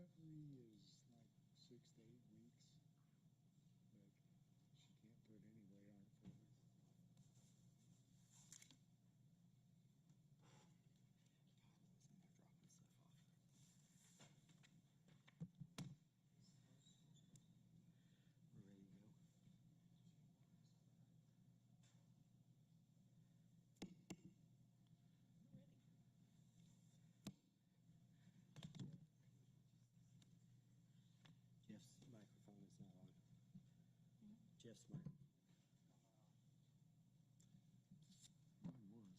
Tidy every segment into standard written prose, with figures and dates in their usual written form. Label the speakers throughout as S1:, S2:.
S1: recovery is like 6 to 8 weeks, but she can't put any weight on it for me.
S2: They're dropping stuff off. We're ready to go.
S3: Ready.
S2: Jeff's microphone is not on.
S3: Mhm.
S2: Jeff's mic.
S1: Mine was.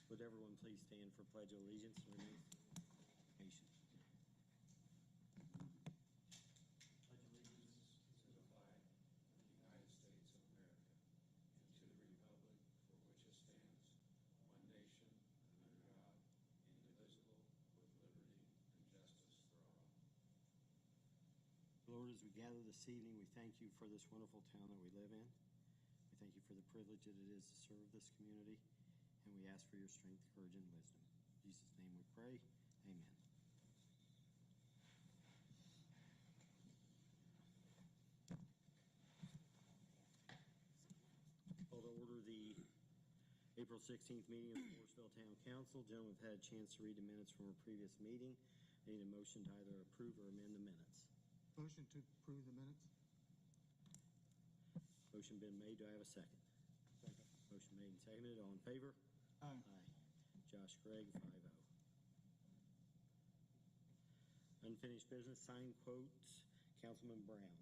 S2: Would everyone please stand for Pledge of Allegiance and remain patient?
S4: Pledge allegiance to the flag of the United States of America and to the republic for which it stands, one nation, under God, indivisible, with liberty and justice for all.
S2: Lord, as we gather this evening, we thank you for this wonderful town that we live in. We thank you for the privilege that it is to serve this community, and we ask for your strength, courage, and wisdom. In Jesus' name we pray. Amen. Call to order the April 16th meeting of the Morrisville Town Council. Gentlemen, have had a chance to read the minutes from our previous meeting. I need a motion to either approve or amend the minutes.
S5: Motion to approve the minutes.
S2: Motion been made. Do I have a second?
S1: Second.
S2: Motion made and seconded. All in favor?
S5: Aye.
S2: Aye. Josh Gregg, 5-0. Unfinished business, signed quotes, Councilman Brown.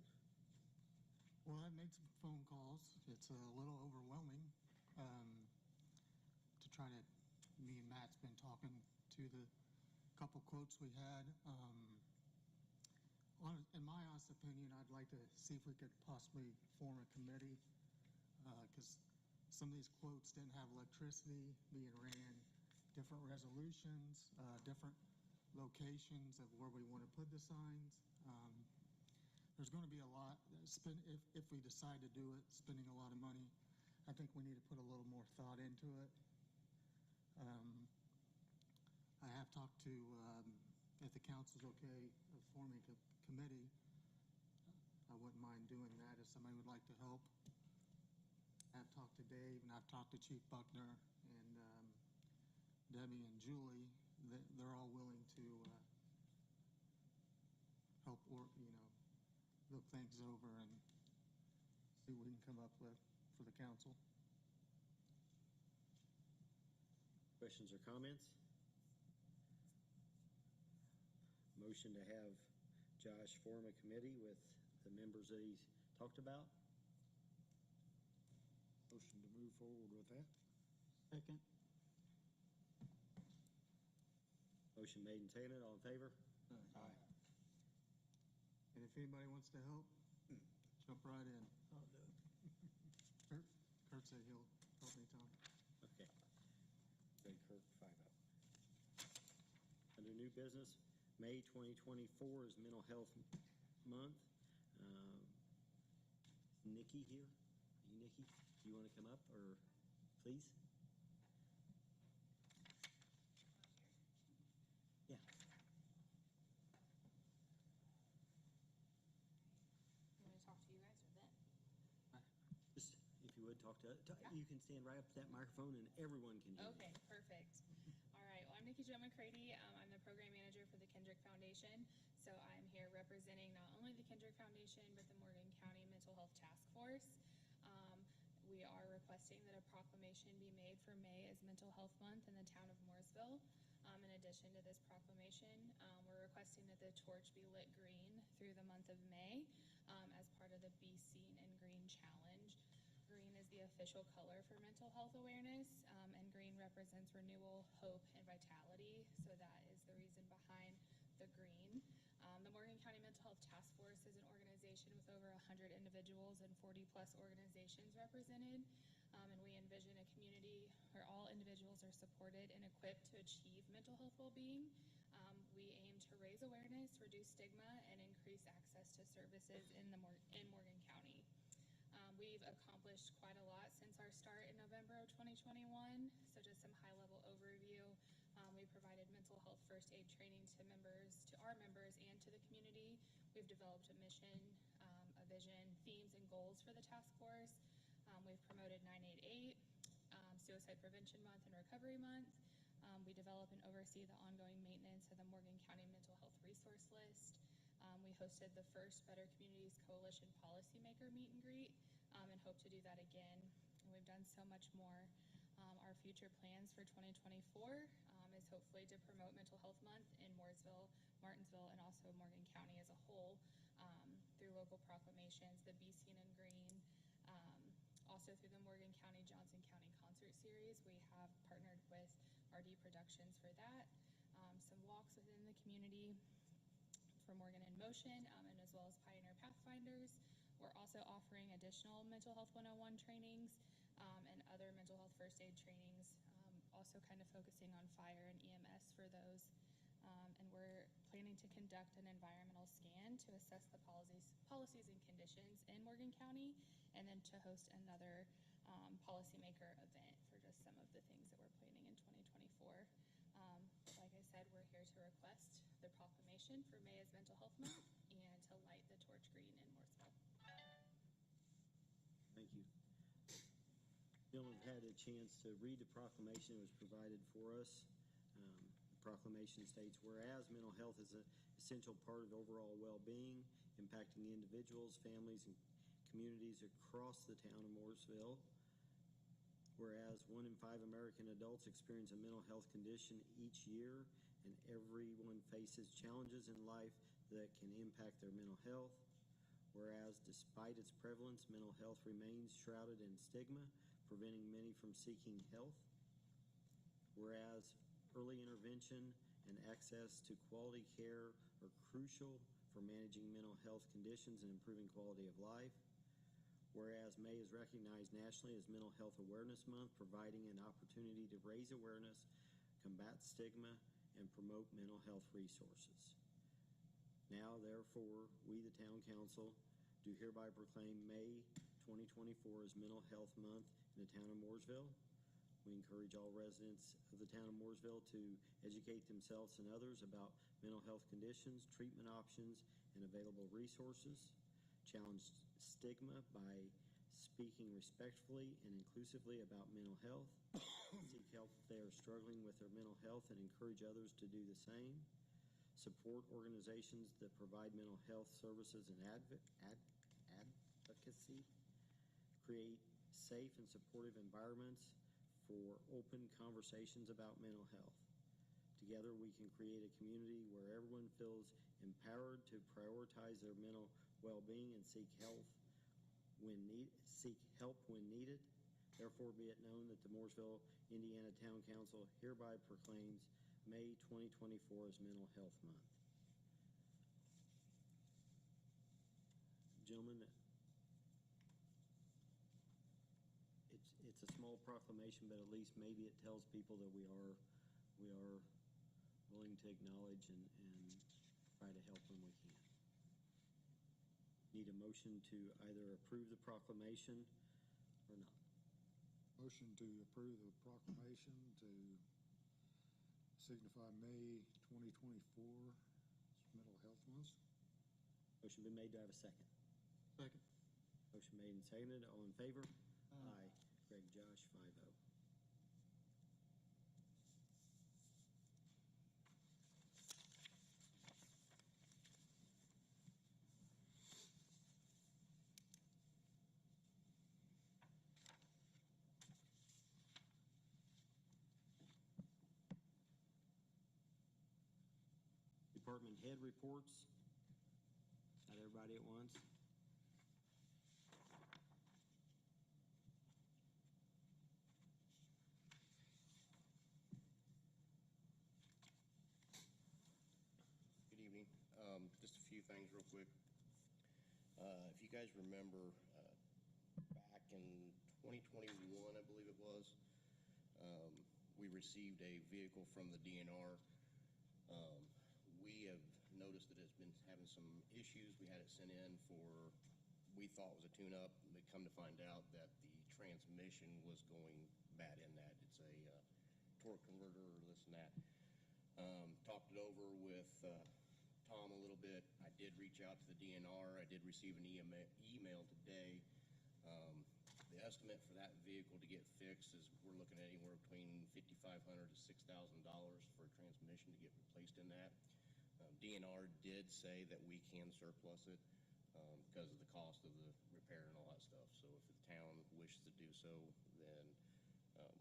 S5: Well, I've made some phone calls. It's a little overwhelming to try to. Me and Matt's been talking to the couple quotes we had. In my honest opinion, I'd like to see if we could possibly form a committee because some of these quotes didn't have electricity being ran, different resolutions, different locations of where we want to put the signs. There's going to be a lot. If we decide to do it, spending a lot of money, I think we need to put a little more thought into it. I have talked to, if the council's okay of forming a committee, I wouldn't mind doing that if somebody would like to help. I've talked to Dave and I've talked to Chief Buckner and Debbie and Julie. They're all willing to help, or look things over and see what we can come up with for the council.
S2: Questions or comments? Motion to have Josh form a committee with the members that he's talked about.
S1: Motion to move forward with that.
S5: Second.
S2: Motion made and seconded. All in favor?
S1: Aye.
S5: And if anybody wants to help, jump right in.
S1: I'll do it.
S5: Kurt said he'll help me, Tom.
S2: Okay. Greg Kirk, 5-0. Under new business, May 2024 is Mental Health Month. Nikki here. Are you Nikki? Do you want to come up, or please? Yeah.
S3: You want to talk to you guys or them?
S2: Just, if you would, talk to
S3: Yeah.
S2: you can stand right up to that microphone and everyone can hear
S3: Okay, perfect. All right, well, I'm Nikki Jo McCready. I'm the program manager for the Kendrick Foundation. So I'm here representing not only the Kendrick Foundation, but the Morgan County Mental Health Task Force. We are requesting that a proclamation be made for May as Mental Health Month in the town of Morrisville. In addition to this proclamation, we're requesting that the torch be lit green through the month of May as part of the Be Seen in Green Challenge. Green is the official color for mental health awareness, and green represents renewal, hope, and vitality. So that is the reason behind the green. The Morgan County Mental Health Task Force is an organization with over 100 individuals and 40 plus organizations represented. And we envision a community where all individuals are supported and equipped to achieve mental health well-being. We aim to raise awareness, reduce stigma, and increase access to services in Morgan County. We've accomplished quite a lot since our start in November of 2021. So just some highlights. health first aid training to our members and to the community. We've developed a mission, a vision, themes, and goals for the task force. We've promoted 988, Suicide Prevention Month and Recovery Month. We develop and oversee the ongoing maintenance of the Morgan County Mental Health Resource List. We hosted the first Better Communities Coalition Policymaker Meet and Greet, and hope to do that again. And we've done so much more. Our future plans for 2024 is hopefully to promote Mental Health Month in Mooresville, Martinsville, and also Morgan County as a whole through local proclamations, the Be Seen in Green. Also through the Morgan County, Johnson County Concert Series, we have partnered with RD Productions for that. Some walks within the community for Morgan in Motion, and as well as Pioneer Pathfinders. We're also offering additional Mental Health 101 trainings and other mental health first aid trainings, also kind of focusing on fire and EMS for those. And we're planning to conduct an environmental scan to assess the policies and conditions in Morgan County, and then to host another policymaker event for just some of the things that we're planning in 2024. Like I said, we're here to request the proclamation for May as Mental Health Month and to light the torch green in Mooresville.
S2: Thank you. Gentlemen have had a chance to read the proclamation that was provided for us. The proclamation states, whereas mental health is an essential part of overall well-being, impacting individuals, families, and communities across the town of Mooresville. Whereas 1 in 5 American adults experience a mental health condition each year, and everyone faces challenges in life that can impact their mental health. Whereas despite its prevalence, mental health remains shrouded in stigma, preventing many from seeking health. Whereas early intervention and access to quality care are crucial for managing mental health conditions and improving quality of life. Whereas May is recognized nationally as Mental Health Awareness Month, providing an opportunity to raise awareness, combat stigma, and promote mental health resources. Now, therefore, we, the Town Council, do hereby proclaim May 2024 as Mental Health Month in the town of Mooresville. We encourage all residents of the town of Mooresville to educate themselves and others about mental health conditions, treatment options, and available resources. Challenge stigma by speaking respectfully and inclusively about mental health. Seek help if they are struggling with their mental health and encourage others to do the same. Support organizations that provide mental health services and advocacy. Create safe and supportive environments for open conversations about mental health. Together we can create a community where everyone feels empowered to prioritize their mental well-being and seek help when needed. Therefore be it known that the Mooresville, Indiana Town Council hereby proclaims May 2024 as Mental Health Month. Gentlemen, it's a small proclamation, but at least maybe it tells people that we are willing to acknowledge and try to help when we can. Need a motion to either approve the proclamation or not.
S1: Motion to approve the proclamation to signify May 2024 as Mental Health Month.
S2: Motion been made. Do I have a second?
S5: Second.
S2: Motion made and seconded. All in favor? Aye. Greg, Josh, 5-0. Department head reports. Not everybody at once.
S6: Good evening. Just a few things real quick. If you guys remember, back in 2021, I believe it was, we received a vehicle from the DNR. We have noticed that it's been having some issues. We had it sent in for, we thought was a tune-up. We come to find out that the transmission was going bad in that. It's a torque converter or this and that. Talked it over with Tom a little bit. I did reach out to the DNR. I did receive an email today. The estimate for that vehicle to get fixed is we're looking at anywhere between $5,500 to $6,000 for a transmission to get replaced in that. DNR did say that we can surplus it because of the cost of the repair and all that stuff. So if the town wishes to do so, then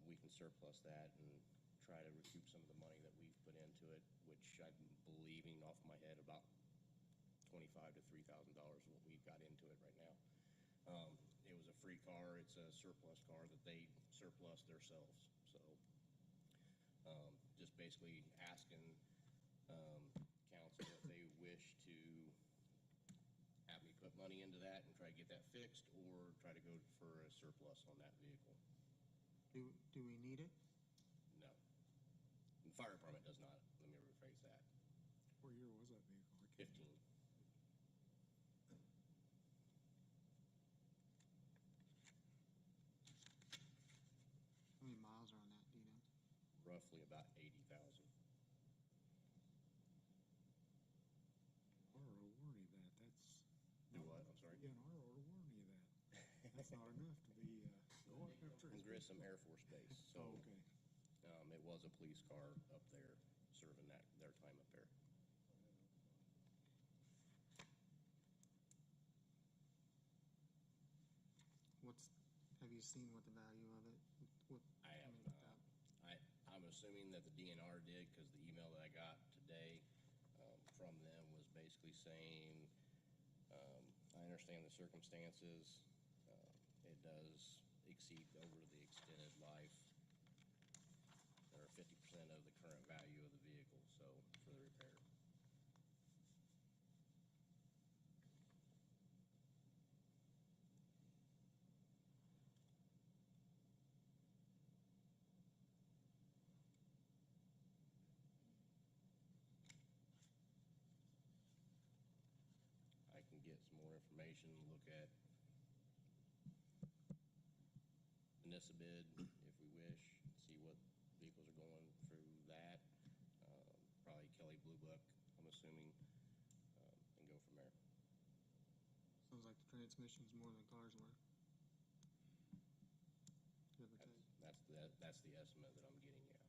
S6: we can surplus that and try to recoup some of the money that we've put into it, which I'm believing off my head about $2,500 to $3,000 is what we've got into it right now. It was a free car. It's a surplus car that they surplus themselves. So just basically asking council if they wish to have me put money into that and try to get that fixed, or try to go for a surplus on that vehicle.
S5: Do we need it?
S6: No. The fire department does not. Let me rephrase that.
S1: What year was that vehicle? I can't
S6: 15.
S5: How many miles are on that, do you know?
S6: Roughly about 80,000.
S1: DNR will warranty that. That's.
S6: Do what? I'm sorry.
S1: DNR will warranty that. That's not enough to be going after.
S6: In Grissom Air Force Base. So
S1: Oh, okay.
S6: it was a police car up there serving their time up there.
S5: Have you seen what the value of it?
S6: I have
S5: mean,
S6: not. I'm assuming that the DNR did, because the email that I got today from them was basically saying, I understand the circumstances. It does exceed over the extended life, or 50% of the current value of the vehicle, so for the repair. I can get some more information, look at municipal bid if we wish, see what vehicles are going through that. Probably Kelly Blue Book, I'm assuming, and go from there.
S5: Sounds like the transmission's more than the car's worth. Give or take.
S6: That's the estimate that I'm getting, yeah.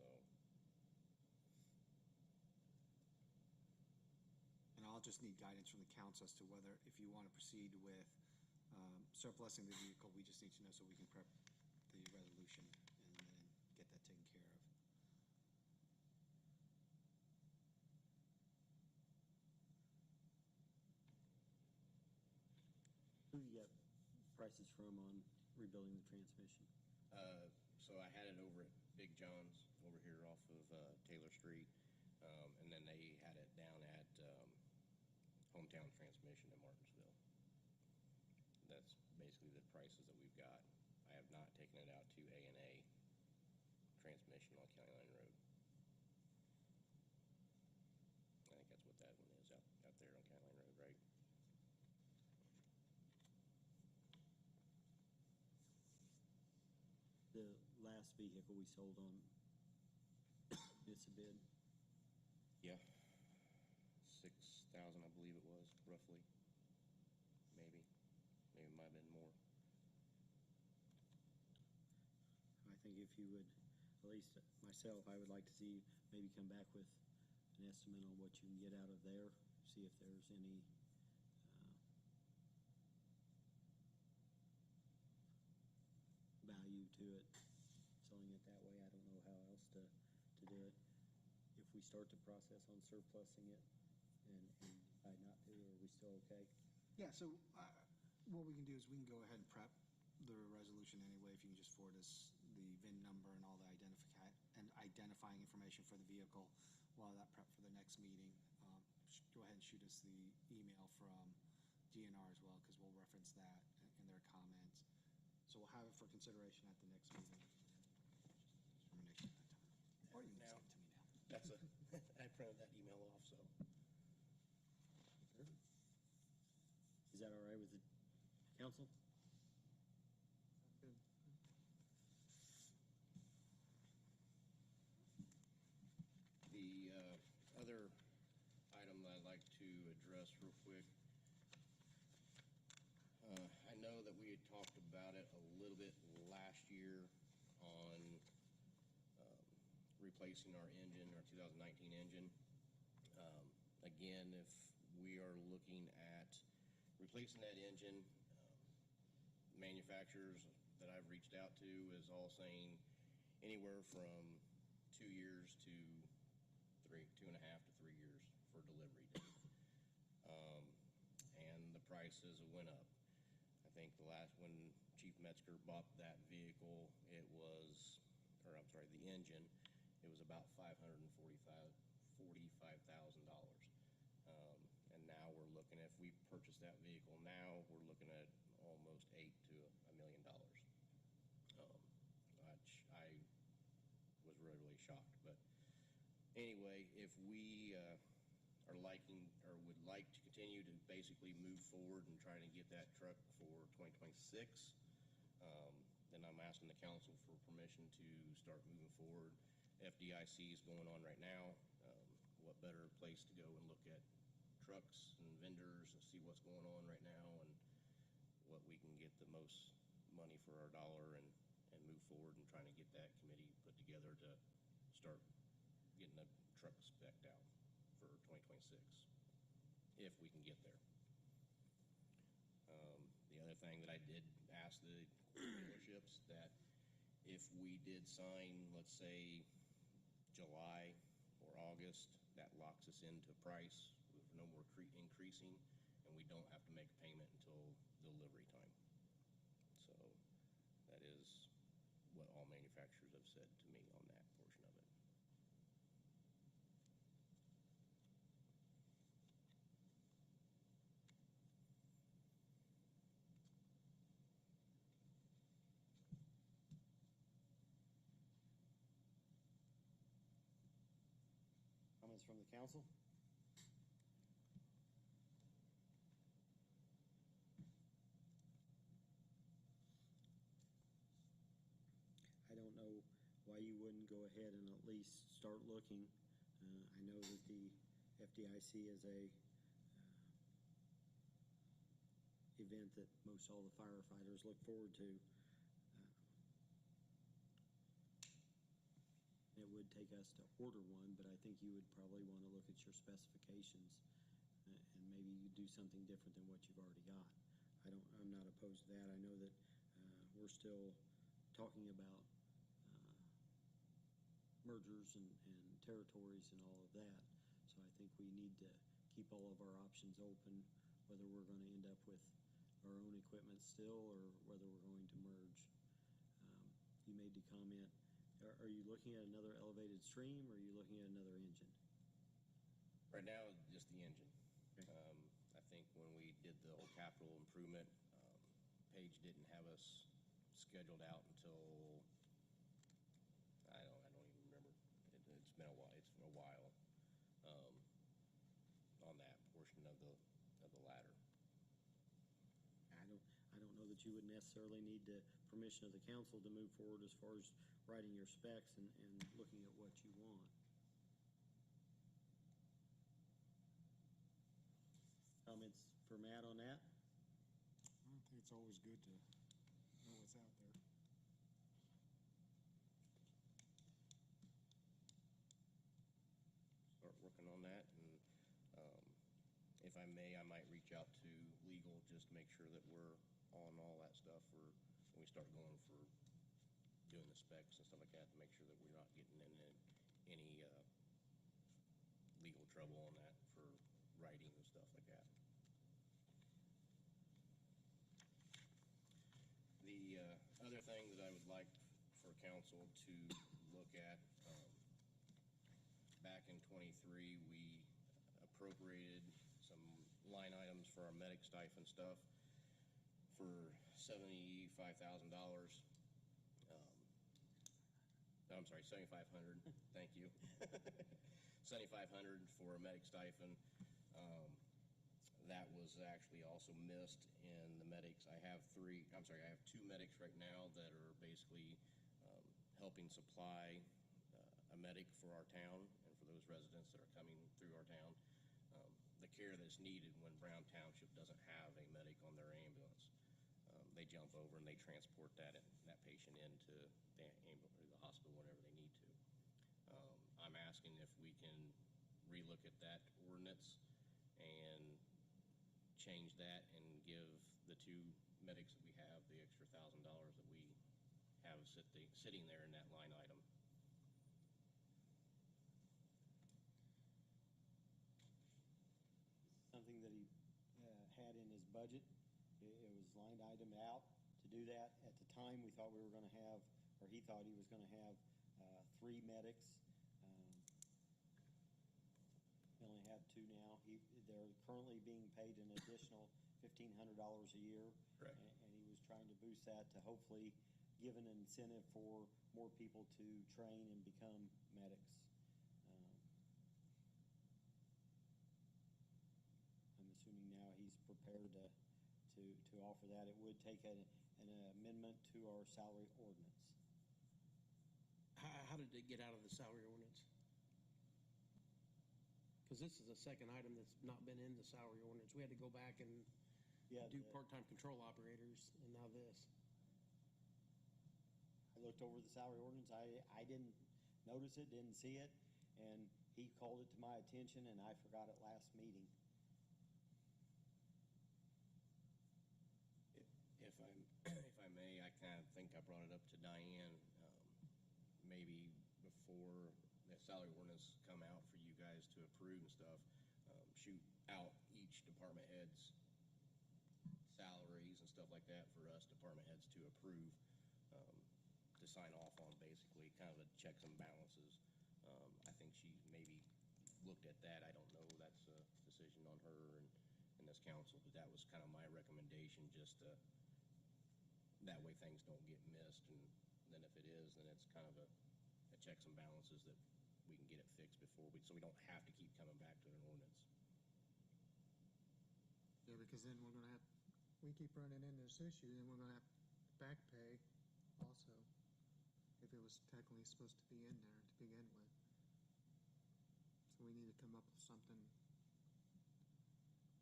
S6: So.
S7: And I'll just need guidance from the council as to whether, if you want to proceed with surplusing the vehicle, we just need to know so we can prep the resolution and then get that taken care of.
S2: Who you got prices from on rebuilding the transmission?
S6: So I had it over at Big John's over here off of Taylor Street, and then they had it down at Hometown Transmission in Martinsville. That's basically the prices that we've got. I have not taken it out to A&A Transmission on County Line Road. I think that's what that one is out there on County Line Road, right?
S2: The last vehicle we sold on it's a bid.
S6: Yeah. 6,000, I believe it was, roughly. Maybe it might have been more.
S2: I think if you would, at least myself, I would like to see maybe come back with an estimate on what you can get out of there, see if there's any value to it, selling it that way. I don't know how else to do it. If we start the process on surplusing it and decide not to, are we still okay?
S7: Yeah, so what we can do is we can go ahead and prep the resolution anyway. If you can just forward us the VIN number and all the identifying information for the vehicle while that prep for the next meeting. Go ahead and shoot us the email from DNR as well, because we'll reference that in their comments. So we'll have it for consideration at the next meeting. Determination at that time. Or you can just give it to me now.
S6: That's I printed that email off, so.
S2: Is that all right with the council?
S5: Good.
S6: address real quick. I know that we had talked about it a little bit last year on replacing our engine, our 2019 engine. Again, if we are looking at replacing that engine, manufacturers that I've reached out to is all saying anywhere from 2 years to 2.5 to 3 years for delivery date. And the prices went up. I think when Chief Metzger bought that vehicle, the engine, it was about $545,000. And now we're looking, if we purchase that vehicle now, we're looking at almost $8 to $1 million. Which I was really, really shocked. But anyway, if we are liking or would like to continue to basically move forward and try to get that truck for 2026, then I'm asking the council for permission to start moving forward. FDIC is going on right now. What better place to go and look at trucks and vendors and see what's going on right now and what we can get the most money for our dollar and move forward and trying to get that committee put together to start getting a truck spec'd out for 2026, if we can get there. The other thing that I did ask the dealerships, that if we did sign, let's say, July or August, that locks us into a price with no more increasing, and we don't have to make a payment until delivery time. So that is what all manufacturers have said to me on that portion of it.
S2: Comments from the council? I don't know why you wouldn't go ahead and at least start looking. I know that the FDIC is a event that most all the firefighters look forward to. It would take us to order one, but I think you would probably want to look at your specifications and maybe you do something different than what you've already got. I'm not opposed to that. I know that we're still talking about mergers and territories and all of that. So I think we need to keep all of our options open, whether we're going to end up with our own equipment still or whether we're going to merge. You made the comment, are you looking at another elevated stream or are you looking at another engine?
S6: Right now, just the engine.
S2: Okay.
S6: I think when we did the whole capital improvement, Paige didn't have us scheduled out until I don't even remember. It's been a while. It's been a while on that portion of the ladder.
S2: I don't know that you would necessarily need the permission of the council to move forward as far as writing your specs and looking at what you want. Comments for Matt on that?
S1: I think it's always good to know what's out there.
S6: Start working on that, and if I may, I might reach out to legal just to make sure that we're on all that stuff when we start going for doing the specs and stuff like that, to make sure that we're not getting in any legal trouble on that for writing and stuff like that. The other thing that I would like for council to look at, back in '23, we appropriated some line items for our medic stipend stuff for $75,000. I'm sorry, 7,500. Thank you. 7,500 for a medic stipend. That was actually also missed in the medics. I have two medics right now that are basically helping supply a medic for our town and for those residents that are coming through our town. the care that's needed when Brown Township doesn't have a medic on their ambulance. They jump over and they transport that patient into the ambulance or the hospital whenever they need to. I'm asking if we can relook at that ordinance and change that and give the two medics that we have the extra $1,000 that we have sitting there in that line item.
S2: Something that he had in his budget. It was lined item out to do that. At the time, we thought we were going to have, or he thought he was going to have 3 medics. We only have 2 now. They're currently being paid an additional $1,500 a year.
S6: Correct.
S2: And he was trying to boost that to hopefully give an incentive for more people to train and become medics. I'm assuming now he's prepared to offer that. It would take an amendment to our salary ordinance.
S8: How did it get out of the salary ordinance? Because this is the second item that's not been in the salary ordinance. We had to go back and do part-time control operators, and now this.
S2: I looked over the salary ordinance. I didn't notice it, didn't see it, and he called it to my attention, and I forgot it last meeting.
S6: If I may, I kind of think I brought it up to Diane, maybe before the salary ordinance come out for you guys to approve and stuff, shoot out each department head's salaries and stuff like that for us department heads to approve, to sign off on, basically, kind of a checks and balances. I think she maybe looked at that. I don't know. That's a decision on her and this council, but that was kind of my recommendation, just to, that way things don't get missed, and then if it is, then it's kind of a checks and balances that we can get it fixed before so we don't have to keep coming back to an ordinance.
S5: Yeah, because then we're gonna have, we keep running into this issue, then we're gonna have back pay also, if it was technically supposed to be in there to begin with. So we need to come up with something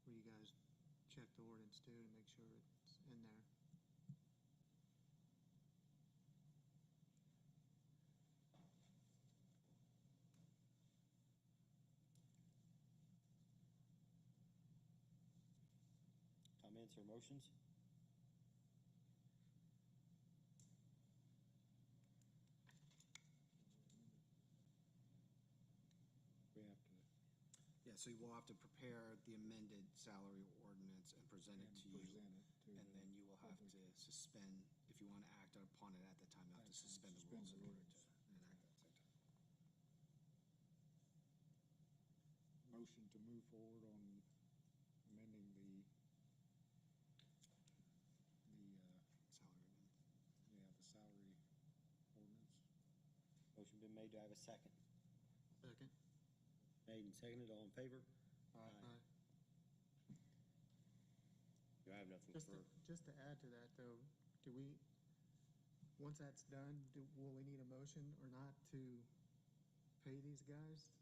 S5: where you guys check the ordinance too to make sure it's in there.
S2: Comments or motions?
S1: We have to.
S7: Yeah, so we'll have to prepare the amended salary ordinance and present it to you.
S1: Present it to
S7: And
S1: the
S7: then you will have
S1: public.
S7: to suspend, if you want to act upon it at the time, you have to suspend the rules in order to enact at the same time.
S1: Motion to move forward on amending the
S7: Salary amendment.
S1: salary ordinance.
S2: Motion been made. Do I have a second?
S5: Second.
S2: Made and seconded. All in favor?
S5: Aye.
S6: Do I have nothing
S5: Just to add to that though, do we, once that's done, will we need a motion or not to pay these guys?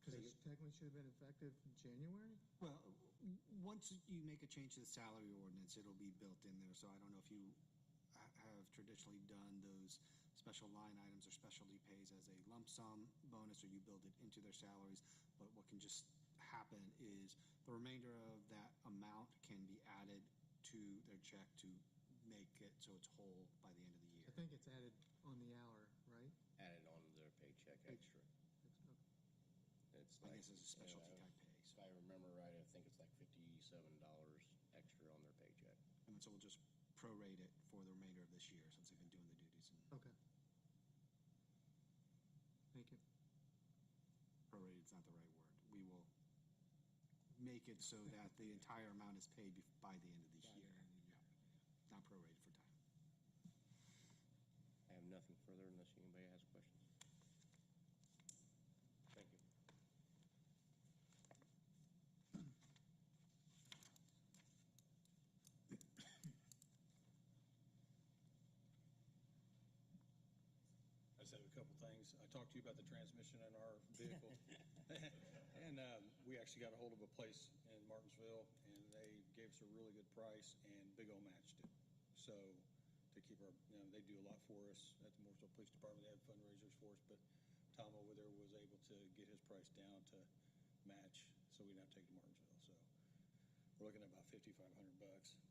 S5: Because it technically should have been effective in January?
S7: Well, once you make a change to the salary ordinance, it'll be built in there. So I don't know if you have traditionally done those special line items or specialty pays as a lump sum bonus, or you build it into their salaries. But what can just happen is the remainder of that amount can be added to their check to make it so it's whole by the end of the year.
S5: I think it's added on the hour, right?
S6: added on their paycheck extra? It's
S7: I
S6: like,
S7: guess it's a specialty type pay.
S6: if I remember right, I think it's like $57 extra on their paycheck.
S7: And so we'll just prorate it for the remainder of this year since they've been doing the duties. And
S5: Okay. Thank you.
S7: prorated is not the right word. We will make it so that the entire amount is paid by the end of the
S1: By the
S7: year.
S1: end of the year.
S7: Yeah. Not prorated for time.
S6: I have nothing further unless anybody has questions. Thank you.
S9: just have a couple things. I talked to you about the transmission in our vehicle. And we actually got a hold of a place in Martinsville, and they gave us a really good price, and Big O matched it. So to keep our, they do a lot for us at the Mooresville Police Department. They have fundraisers for us, but Tom over there was able to get his price down to match, so we didn't have to take it to Martinsville. So we're looking at about $5,500,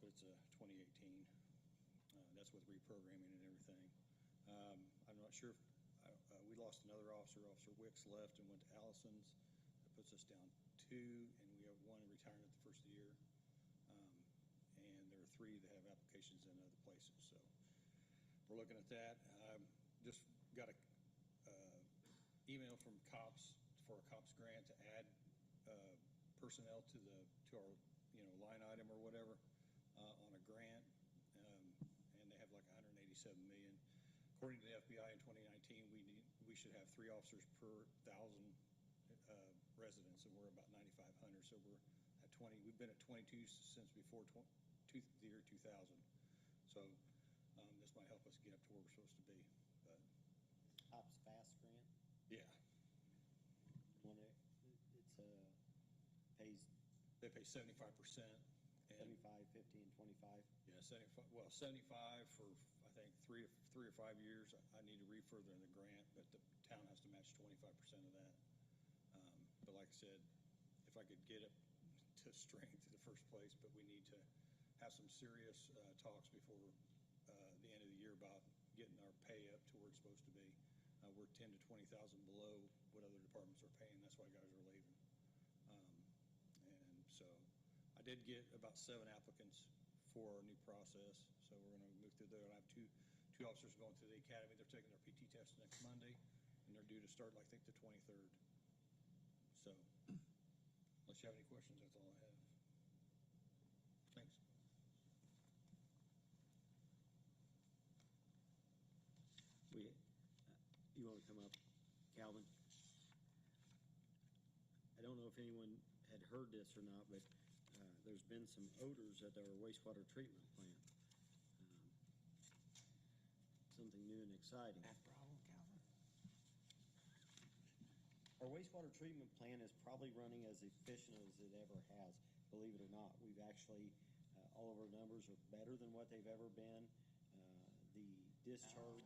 S9: but it's a 2018. That's with reprogramming and everything. I'm not sure if we lost another officer. Officer Wicks left and went to Allison's. That puts us down 2, and we have 1 retiring at the first of the year. And there are 3 that have applications in other places. So we're looking at that. Just got a email from cops for a cops grant to add personnel to our line item or whatever on a grant, and they have like 187 million. According to the FBI in 2019, we should have 3 officers per 1,000 residents, and we're about 9,500. So we're at 20. We've been at 22 since before the year 2000. So this might help us get up to where we're supposed to be. But
S2: Ops Fast grant.
S9: yeah,
S2: They
S9: they pay
S2: pay
S9: 75%.
S2: 75, 50, and 25.
S9: Yeah, 75. Well, 75 for I think 3 or 5 years. I need to read further in the grant, but the town has to match 25% of that. But like I said, if I could get it to strength in the first place, but we need to have some serious talks before the end of the year about getting our pay up to where it's supposed to be. We're 10 to 20,000 below what other departments are paying. That's why guys are leaving. And so I did get about 7 applicants for our new process. So we're going to move through there. I have two officers going through the academy. They're taking their PT test next Monday, and they're due to start, I think, the 23rd. So unless you have any questions, that's all I have. Thanks.
S2: You want to come up, Calvin? I don't know if anyone had heard this or not, but there's been some odors at our wastewater treatment plant. Something new and exciting.
S8: That problem, Calvin?
S2: Our wastewater treatment plant is probably running as efficient as it ever has, believe it or not. We've actually, all of our numbers are better than what they've ever been. The discharge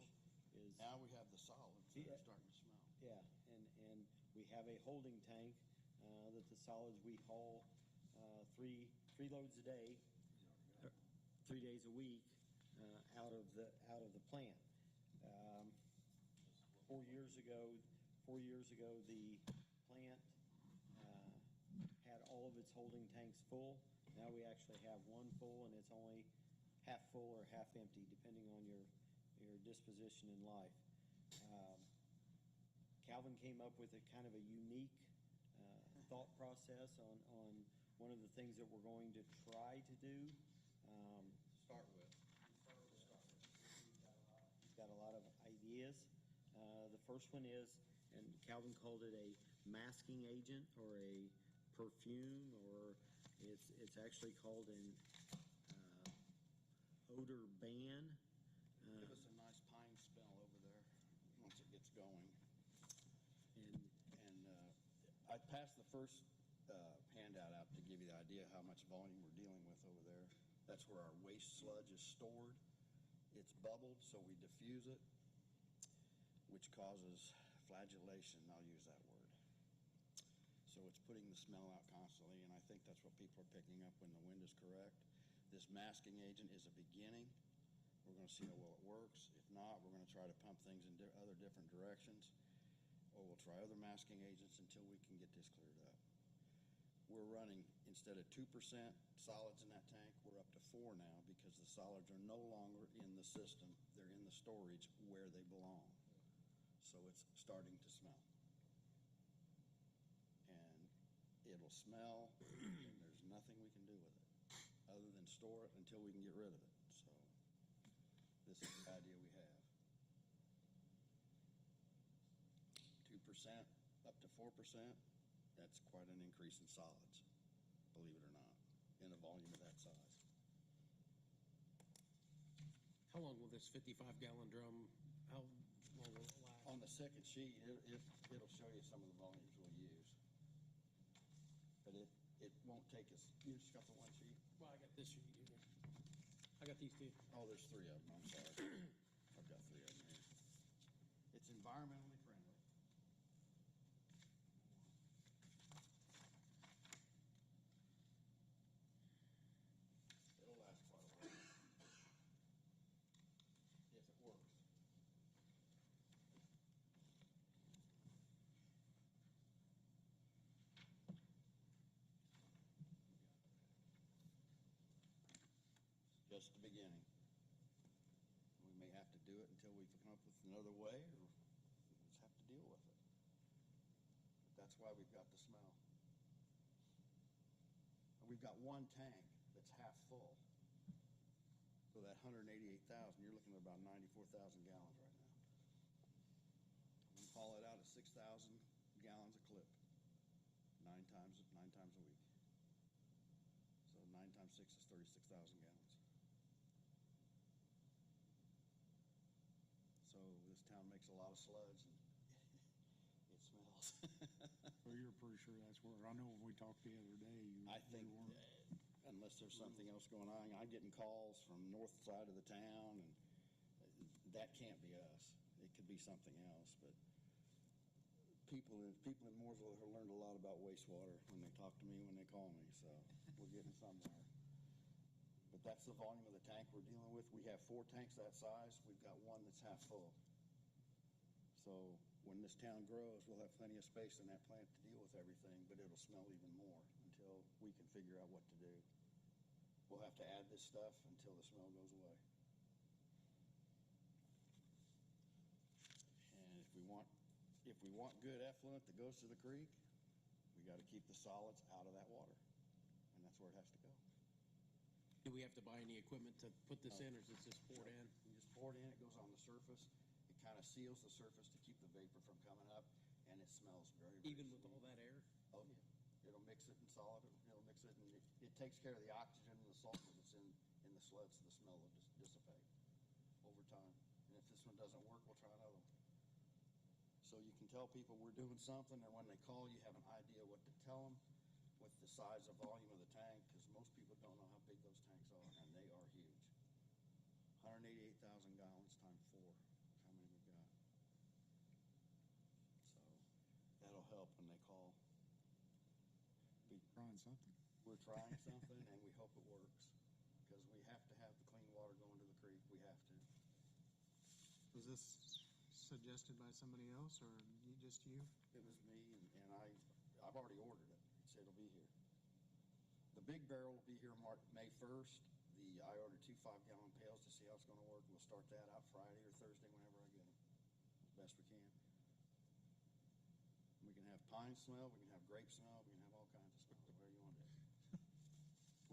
S2: is...
S10: Now we have the solids that are starting to smell.
S2: Yeah, and we have a holding tank that the solids we haul 3 loads a day, 3 days a week out of the plant. 4 years ago, the plant had all of its holding tanks full. Now we actually have 1 full, and it's only half full or half empty, depending on your disposition in life. Calvin came up with a kind of a unique thought process on one of the things that we're going to try to do.
S10: Start with.
S2: He's got a lot of ideas. The first one is, and Calvin called it a masking agent or a perfume, or it's actually called an odor ban.
S10: Give us a nice pine smell over there once it gets going. And I passed the first handout out to give you the idea how much volume we're dealing with over there. That's where our waste sludge is stored. It's bubbled, so we diffuse it, which causes flagellation. I'll use that word. So it's putting the smell out constantly, and I think that's what people are picking up when the wind is correct. This masking agent is a beginning. We're going to see how well it works. If not, we're going to try to pump things in other different directions, or we'll try other masking agents until we can get this cleared up. We're running, instead of 2% solids in that tank, we're up to 4 now because the solids are no longer in the system. They're in the storage where they belong. So it's starting to smell. And it'll smell, and there's nothing we can do with it other than store it until we can get rid of it. So this is the idea we have. 2% up to 4%, that's quite an increase in solids, believe it or not, in a volume of that size.
S8: How long will this 55-gallon drum, how long will it last?
S10: second sheet, it'll show you some of the volumes we'll use. But it won't take us, you just got the one sheet?
S8: Well, I got this sheet here. I got these two.
S10: Oh, there's three of them, I'm sorry. I've got three of them here. It's environmentally friendly. It'll last quite a while. If it works. It's just the beginning. We may have to do it until we come up with another way, or we'll just have to deal with it. But that's why we've got the smell. And we've got one tank that's half full. So that 188,000, you're looking at about 94,000 gallons right now. We haul it out at 6,000 gallons a clip, nine times a week. So 9 times 6 is 36,000 gallons. So this town makes a lot of sludge, and it smells.
S1: So you're pretty sure that's where, I know when we talked the other day,
S10: I think, unless there's something else going on, I'm getting calls from north side of the town, and that can't be us. It could be something else, but people in Mooresville have learned a lot about wastewater when they talk to me, when they call me, so we're getting somewhere. But that's the volume of the tank we're dealing with. We have 4 tanks that size. We've got one that's half full. So when this town grows, we'll have plenty of space in that plant to deal with everything, but it'll smell even more until we can figure out what to do. We'll have to add this stuff until the smell goes away. And if we want good effluent that goes to the creek, we got to keep the solids out of that water, and that's where it has to go.
S8: Do we have to buy any equipment to put this in, or is this just poured in?
S10: You just pour it in, it goes on the surface. It kind of seals the surface to keep the vapor from coming up, and it smells very, very
S8: Even with
S10: sweet.
S8: all that air?
S10: Oh, yeah. It'll mix it in solid, it'll mix it, and it takes care of the oxygen and the sulfur that's in the sludge, so the smell will just dissipate over time. And if this one doesn't work, we'll try another one. So you can tell people we're doing something, and when they call, you have an idea what to tell them with the size of volume of the tank, because most people don't know how big those tanks are, and they are huge. 188,000 gallons times 4 is how many we've got. So that'll help when they call.
S1: trying something.
S10: We're trying something, and we hope it works, because we have to have the clean water going to the creek. We have to.
S5: Was this suggested by somebody else, or just you?
S10: It was me, and I've already ordered it. It said it'll be here. The big barrel will be here May 1st. I ordered 2 5-gallon pails to see how it's going to work. We'll start that out Friday or Thursday whenever I get them, as best we can. We can have pine smell, we can have grape smell, we can have all kinds of smell, whatever you want to do.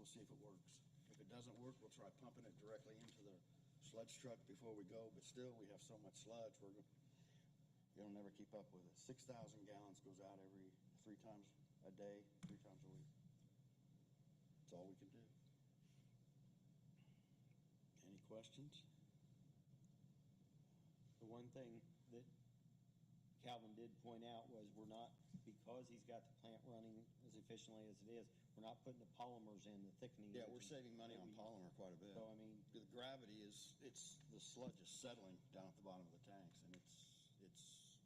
S10: We'll see if it works. If it doesn't work, we'll try pumping it directly into the sludge truck before we go, but still, we have so much sludge, it'll never keep up with it. 6,000 gallons goes out every 3 times a day, 3 times a week. That's all we can do. Any questions?
S2: The one thing that Calvin did point out was we're not, because he's got the plant running as efficiently as it is, we're not putting the polymers in, the thickening.
S10: Yeah, we're
S2: agents
S10: saving money
S2: that
S10: on
S2: we-
S10: polymer quite a bit.
S2: So, I mean,
S10: The gravity the sludge is settling down at the bottom of the tanks, and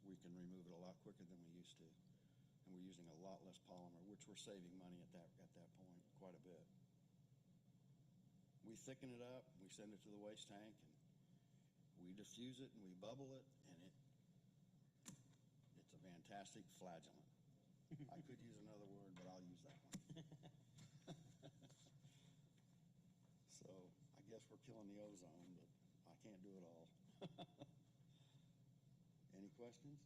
S10: we can remove it a lot quicker than we used to. And we're using a lot less polymer, which we're saving money at that point quite a bit. We thicken it up, we send it to the waste tank, and we diffuse it, and we bubble it, and it's a fantastic flagellant. I could use another word, but I'll use that one. So I guess we're killing the ozone, but I can't do it all. Any questions?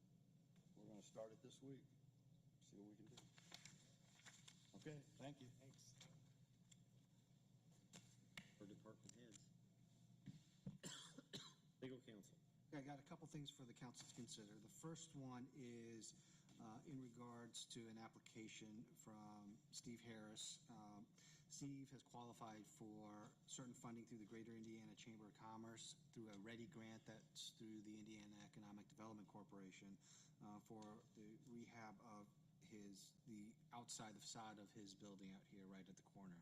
S10: We're going to start it this week. See what we can do. Okay, thank you.
S2: thanks. For department heads. Legal counsel.
S7: I got a couple things for the council to consider. The first one is in regards to an application from Steve Harris. Steve has qualified for certain funding through the Greater Indiana Chamber of Commerce through a READY grant that's through the Indiana Economic Development Corporation for the rehab of the outside facade of his building out here, right at the corner.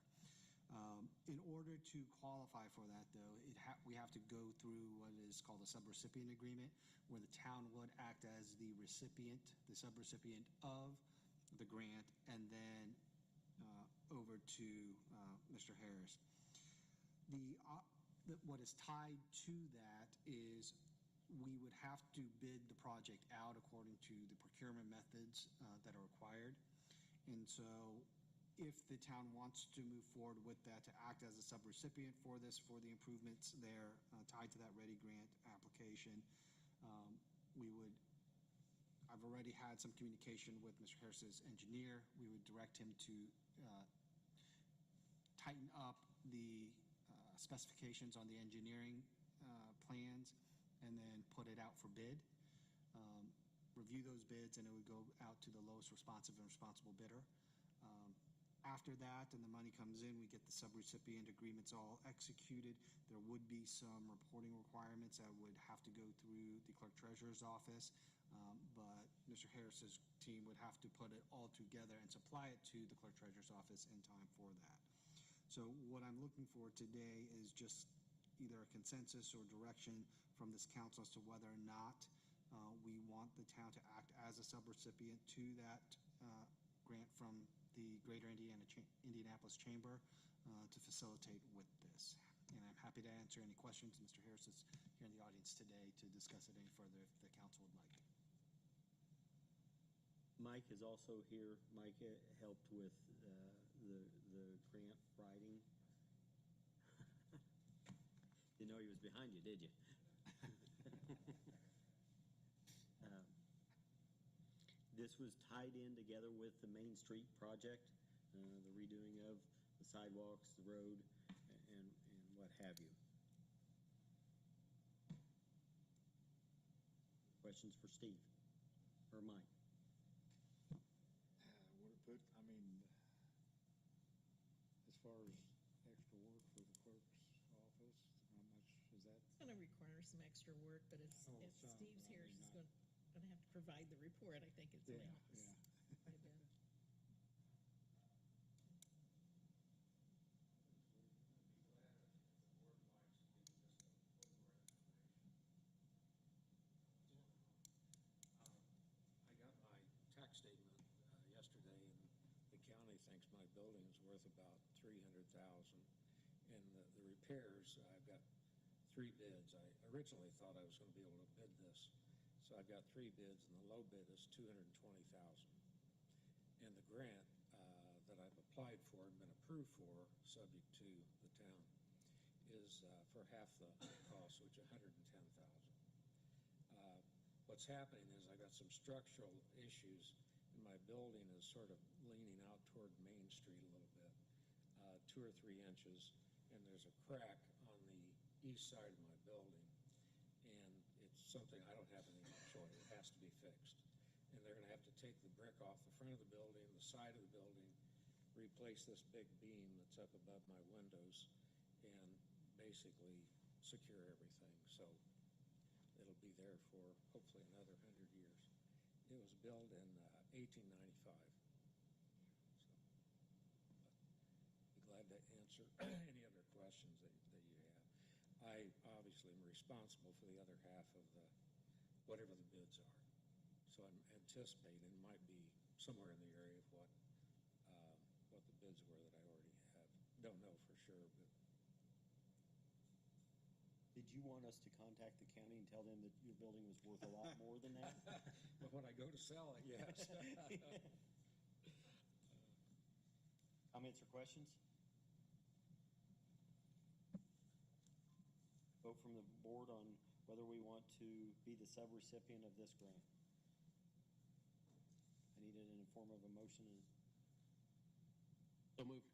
S7: In order to qualify for that, though, we have to go through what is called a subrecipient agreement, where the town would act as the subrecipient of the grant, and then over to Mr. Harris. What is tied to that is we would have to bid the project out according to the procurement methods that are required. And so if the town wants to move forward with that, to act as a subrecipient for the improvements there tied to that Ready Grant application, I've already had some communication with Mr. Harris's engineer. We would direct him to tighten up the specifications on the engineering plans and then put it out for bid. Review those bids, and it would go out to the lowest responsive and responsible bidder. After that, and the money comes in, we get the subrecipient agreements all executed. There would be some reporting requirements that would have to go through the clerk treasurer's office, but Mr. Harris's team would have to put it all together and supply it to the clerk treasurer's office in time for that. So what I'm looking for today is just either a consensus or direction from this council as to whether or not we want the town to act as a subrecipient to that grant from the Greater Indianapolis Chamber to facilitate with this. And I'm happy to answer any questions. Mr. Harris is here in the audience today to discuss it any further if the council would like.
S2: Mike is also here. Mike helped with the grant writing. Didn't know he was behind you, did you? This was tied in together with the Main Street project, the redoing of the sidewalks, the road, and what have you. Questions for Steve or Mike?
S1: Would it put, I mean, as far as extra work for the clerk's office, how much is that?
S11: It's going to require some extra work, but if
S1: some,
S11: Steve's
S1: I
S11: here,
S1: mean,
S11: she's going to have to provide the report. I think it's going to help us
S1: Yeah.
S11: quite a bit.
S4: I got my tax statement yesterday, and the county thinks my building is worth about $300,000. And the repairs, I've got 3 bids. I originally thought I was going to be able to bid this. So I've got 3 bids, and the low bid is $220,000. And the grant that I've applied for and been approved for, subject to the town, is for half the cost, which is $110,000. What's happening is I got some structural issues, and my building is sort of leaning out toward Main Street a little bit, 2 or 3 inches, and there's a crack on the east side of my building, and it's something I don't have any choice. It has to be fixed. And they're going to have to take the brick off the front of the building, the side of the building, replace this big beam that's up above my windows, and basically secure everything. So it'll be there for hopefully another 100 years. It was built in 1895. So, be glad to answer any other questions that you have. I obviously am responsible for the other half of whatever the bids are. So I'm anticipating it might be somewhere in the area of what the bids were that I already have. Don't know for sure, but.
S2: Did you want us to contact the county and tell them that your building was worth a lot more than that?
S4: But when I go to sell it, yes.
S2: Comments or questions? Vote from the board on whether we want to be the subrecipient of this grant. I need it in the form of a motion.
S8: So moved.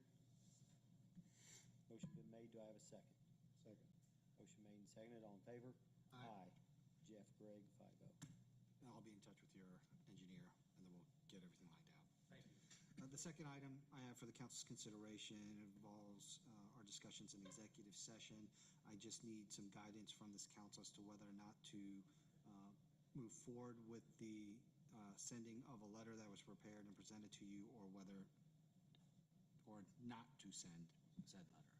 S2: Motion been made. Do I have a second?
S1: Second.
S2: Motion made and seconded. All in favor?
S7: Aye.
S2: Jeff Gregg, 5-0.
S7: I'll be in touch with your engineer, and then we'll get everything lined out.
S4: Thank you.
S7: The second item I have for the council's consideration involves our discussions in executive session. I just need some guidance from this council as to whether or not to move move forward with the sending of a letter that was prepared and presented to you, or whether, or not to send said letter.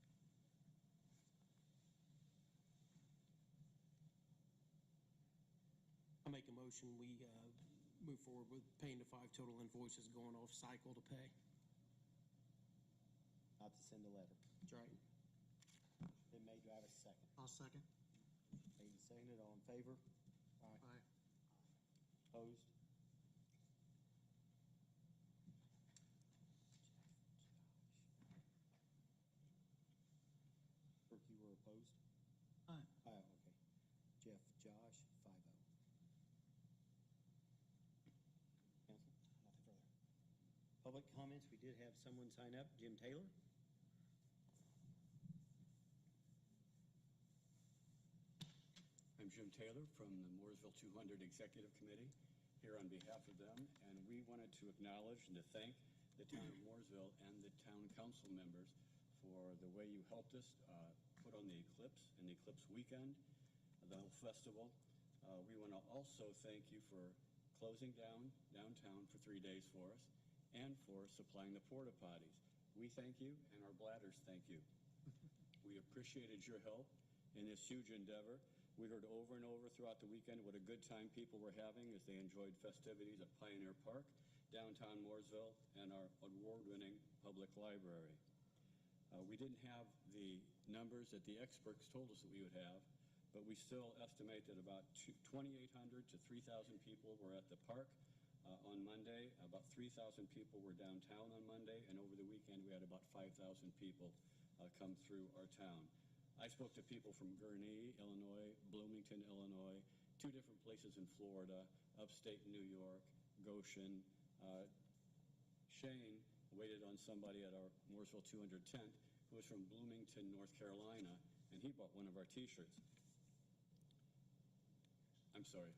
S8: I'll make a motion, we move forward with paying the 5 total invoices going off cycle to pay.
S2: Not to send a letter.
S8: That's right.
S2: Been made, do I have a second?
S5: I'll second.
S2: Made and seconded, all in favor?
S5: Aye.
S2: Opposed? Kirk, you were opposed?
S5: Aye.
S2: Aye, okay. Jeff, Josh, 5-0. Council?
S7: Nothing further.
S2: Public comments, we did have someone sign up, Jim Taylor.
S12: I'm Jim Taylor from the Mooresville 200 Executive Committee, here on behalf of them, and we wanted to acknowledge and to thank the town of Mooresville and the town council members for the way you helped us put on the Eclipse and the Eclipse weekend, the whole festival. We want to also thank you for closing down downtown for 3 days for us and for supplying the porta potties. We thank you, and our bladders thank you. We appreciated your help in this huge endeavor. We heard over and over throughout the weekend what a good time people were having as they enjoyed festivities at Pioneer Park, downtown Mooresville, and our award-winning public library. We didn't have the numbers that the experts told us that we would have, but we still estimate that about 2,800 to 3,000 people were at the park on Monday. About 3,000 people were downtown on Monday, and over the weekend we had about 5,000 people come through our town. I spoke to people from Gurnee, Illinois, Bloomington, Illinois, 2 different places in Florida, upstate New York, Goshen. Shane waited on somebody at our Mooresville 200 tent who was from Bloomington, North Carolina, and he bought one of our T-shirts. I'm sorry,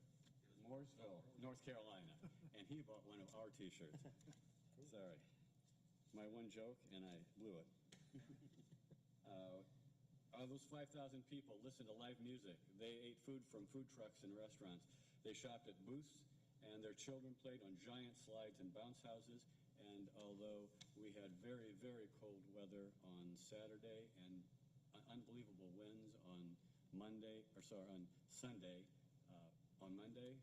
S12: Mooresville, North Carolina, and he bought one of our T-shirts. Sorry. My one joke, and I blew it. Those 5,000 people listened to live music. They ate food from food trucks and restaurants. They shopped at booths, and their children played on giant slides and bounce houses. And although we had very, very cold weather on Saturday and unbelievable winds on Sunday, on Monday,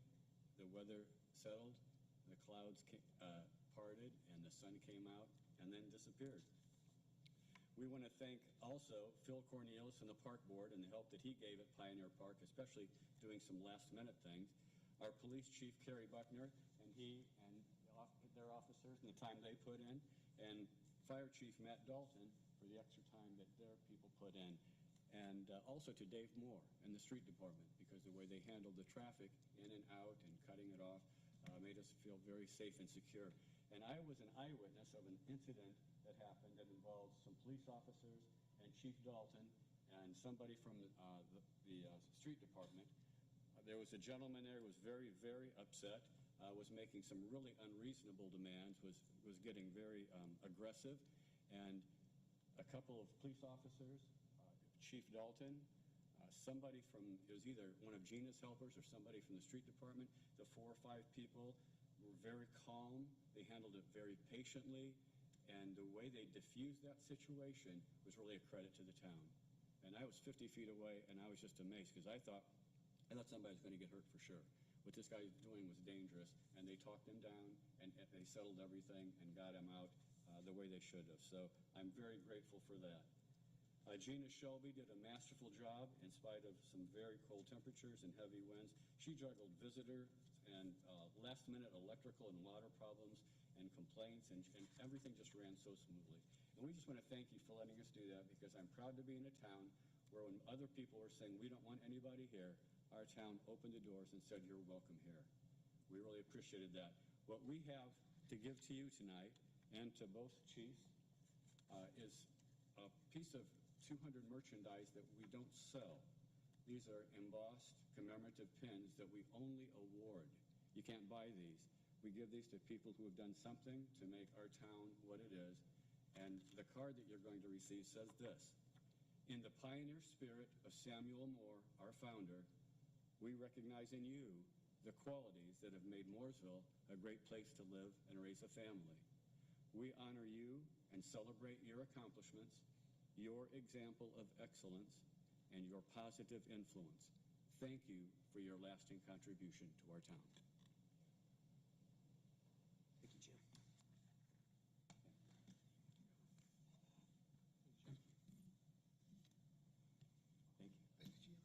S12: the weather settled, the clouds parted, and the sun came out and then disappeared. We want to thank also Phil Cornelius and the Park Board and the help that he gave at Pioneer Park, especially doing some last-minute things. Our police chief, Kerry Buckner, and he and their officers and the time they put in, and Fire Chief Matt Dalton for the extra time that their people put in. And also to Dave Moore and the street department, because the way they handled the traffic in and out and cutting it off made us feel very safe and secure. And I was an eyewitness of an incident that happened that involved some police officers and Chief Dalton and somebody from the street department. There was a gentleman there who was very, very upset, was making some really unreasonable demands, was getting very aggressive, and a couple of police officers, Chief Dalton, somebody from, it was either one of Gina's helpers or somebody from the street department, the 4 or 5 people were very calm. They handled it very patiently, and the way they diffused that situation was really a credit to the town. And I was 50 feet away, and I was just amazed, because I thought somebody was going to get hurt for sure. What this guy was doing was dangerous, and they talked him down, and they settled everything and got him out the way they should have. So I'm very grateful for that. Gina Shelby did a masterful job in spite of some very cold temperatures and heavy winds. She juggled visitors and last-minute electrical and water problems and complaints, and everything just ran so smoothly. And we just want to thank you for letting us do that, because I'm proud to be in a town where when other people were saying we don't want anybody here, our town opened the doors and said you're welcome here. We really appreciated that. What we have to give to you tonight and to both chiefs is a piece of 200 merchandise that we don't sell. These are embossed commemorative pins that we only award. You can't buy these. We give these to people who have done something to make our town what it is. And the card that you're going to receive says this: in the pioneer spirit of Samuel Moore, our founder, we recognize in you the qualities that have made Mooresville a great place to live and raise a family. We honor you and celebrate your accomplishments, your example of excellence, and your positive influence. Thank you for your lasting contribution to our town.
S8: Thank you, Jim.
S12: Thank you.
S7: Thank you, Jim.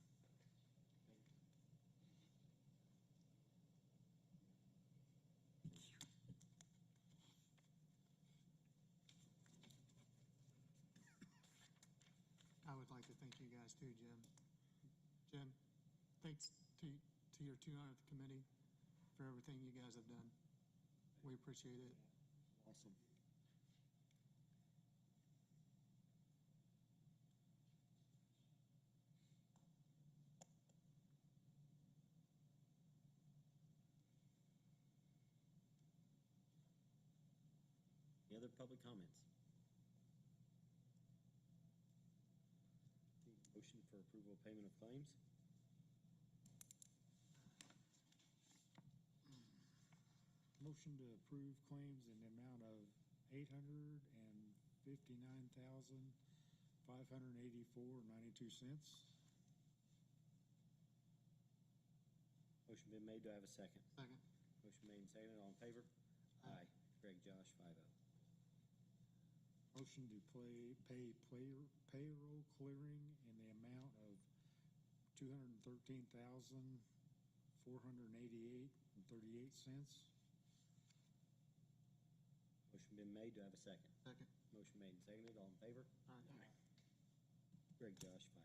S5: I would like to thank you guys too, Jim. Jim, thanks to your 200th committee for everything you guys have done. We appreciate it.
S1: Awesome.
S2: Any other public comments? Motion for approval of payment of claims?
S1: Motion to approve claims in the amount of $859,584.92.
S2: Motion been made. Do I have a second?
S5: Second.
S2: Motion made and seconded. All in favor? Aye. Greg, Josh, 5-0.
S1: Motion to payroll clearing in the amount of $213,488.38.
S2: Motion been made. Do I have a second?
S5: Second.
S2: Motion made and seconded. All in favor?
S5: Aye.
S2: Greg, Josh, 5-0.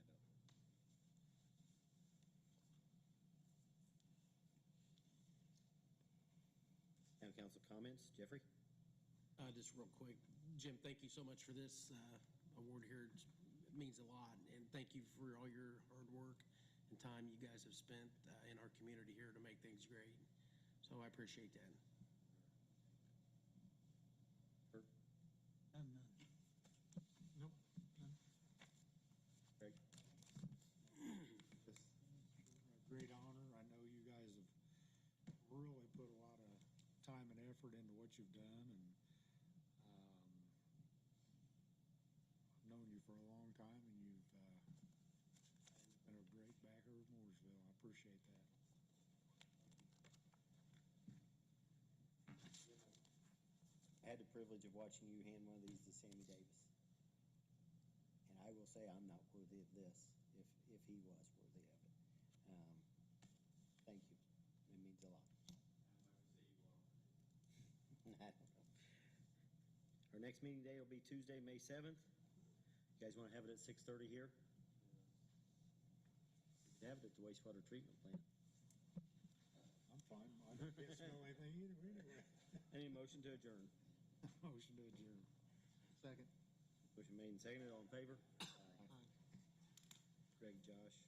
S2: Town council comments. Jeffrey?
S8: Just real quick, Jim, thank you so much for this award here. It means a lot, and thank you for all your hard work and time you guys have spent in our community here to make things great. So I appreciate that.
S2: Kurt?
S5: None. Nope. None.
S2: Greg?
S1: Just a great honor. I know you guys have really put a lot of time and effort into what you've done, and I've known you for a long time, and you've been a great backer of Mooresville. I appreciate that.
S2: I had the privilege of watching you hand one of these to Sammy Davis. And I will say I'm not worthy of this if he was worthy of it. Thank you. It means a lot. I don't know. Our next meeting day will be Tuesday, May 7th. You guys want to have it at 6:30 here? We could have it at the wastewater treatment plant.
S1: I'm fine. I don't get to smell anything either anyway.
S2: Any motion to adjourn?
S1: Motion to adjourn.
S5: Second.
S2: Motion made and seconded. All in favor?
S5: Aye.
S2: Greg, Josh,